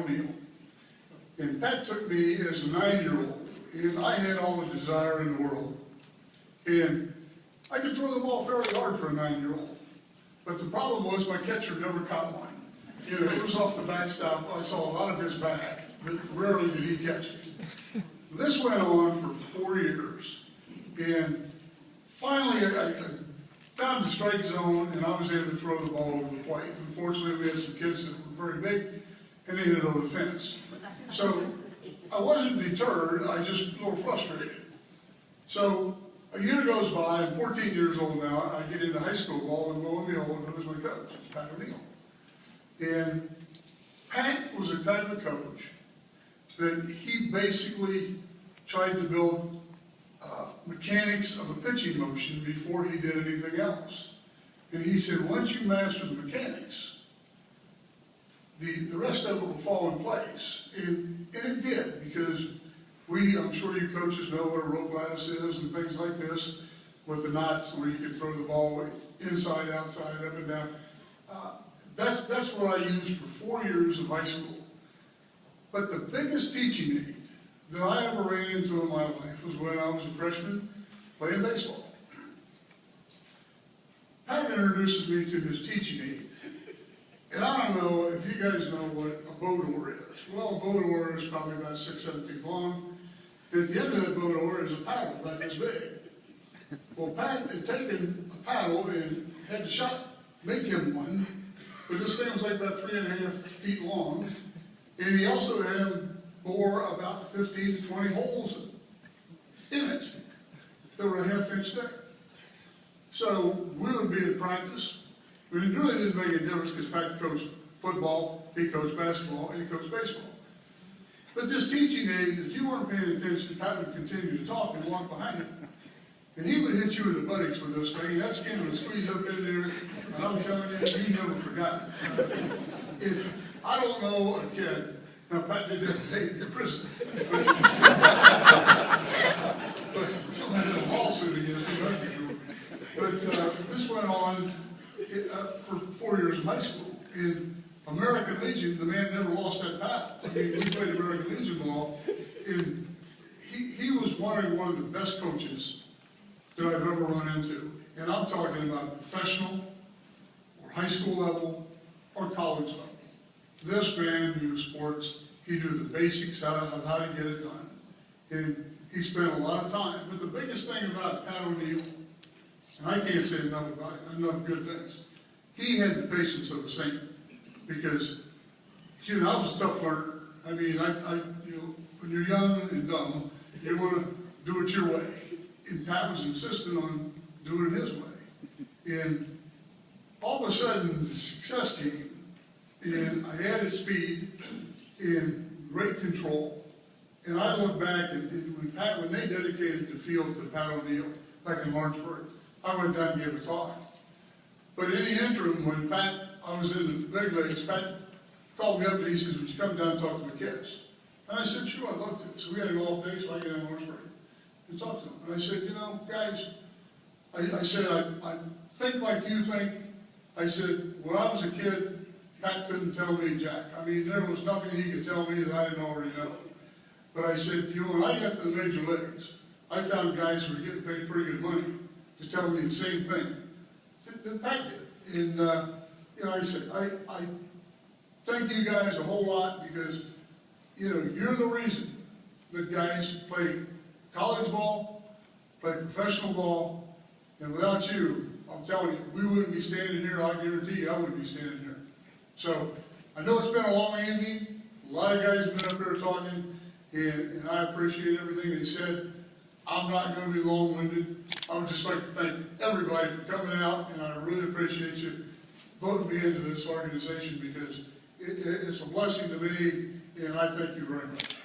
O'Neill. And Pat took me as a 9-year-old, and I had all the desire in the world. And I could throw the ball fairly hard for a 9-year-old. But the problem was my catcher never caught one. You know, it was off the backstop. I saw a lot of his back, but rarely did he catch it. This went on for 4 years. And finally, I found the strike zone, and I was able to throw the ball over the plate. Unfortunately, we had some kids that were very big, and they hit it over the fence. So I wasn't deterred, I just a little frustrated. So a year goes by, I'm 14 years old now, I get into high school ball, and lo and behold, who's my coach? It's Pat O'Neill. And Pat was a type of coach that he basically tried to build mechanics of a pitching motion before he did anything else. And he said, once you master the mechanics, the rest of it will fall in place. And it did, because I'm sure you coaches know what a rope lattice is and things like this, with the knots where you can throw the ball inside, outside, up and down. That's what I used for 4 years of high school. But the biggest teaching aid that I ever ran into in my life was when I was a freshman playing baseball. Pat introduces me to his teaching aid. And I don't know if you guys know what a boat oar is. Well, a boat oar is probably about 6, 7 feet long. And at the end of that boat oar is a paddle about this big. Well, Pat had taken a paddle and had to make him one, but this thing was like about 3.5 feet long. And he also had him bore about 15 to 20 holes in it that were a ½ inch thick. So we would be at practice. It really didn't make any difference because Pat coached football, he coached basketball, and he coached baseball. But this teaching aid, if you weren't paying attention, Pat would continue to talk and walk behind you. And he would hit you in the buttocks with this thing, and that skin would squeeze up in there, and I'm telling you, you never forgot it. I don't know a kid, now Pat did that today in prison, but somebody had a lawsuit against him. But this went on for 4 years in high school. In American Legion, the man never lost that paddle. I mean, we played American Legion ball, and he was one of the best coaches that I've ever run into. And I'm talking about professional, or high school level, or college level. This man knew sports. He knew the basics of how to get it done. And he spent a lot of time. But the biggest thing about Pat O'Neill, and I can't say enough about it, enough good things, he had the patience of a saint. Because, you know, I was a tough learner. I mean, you know, when you're young and dumb, you want to do it your way. And Pat was insistent on doing it his way. And all of a sudden, the success came, and I added speed and great control. And I look back, and when they dedicated the field to Pat O'Neill back in Lawrenceburg, I went down and gave a talk. But in the interim, when I was in the big leagues, Pat called me up and he says, would you come down and talk to the kids? And I said, sure, I'd love to. So we had a golf day, so I get down to Lawrenceburg and talk to them. And I said, you know, guys, I said, I think like you think. I said, when I was a kid, Pat couldn't tell me jack. I mean, there was nothing he could tell me that I didn't already know. But I said, you know, when I got to the major leagues, I found guys who were getting paid pretty good money to tell me the same thing that Pat did. And, you know, I said, I thank you guys a whole lot because, you know, you're the reason that guys play college ball, play professional ball, and without you, I'm telling you, we wouldn't be standing here. I guarantee you I wouldn't be standing here. So I know it's been a long evening. A lot of guys have been up there talking, and I appreciate everything they said. I'm not going to be long-winded. I would just like to thank everybody for coming out, and I really appreciate you voting me into this organization because it's a blessing to me, and I thank you very much.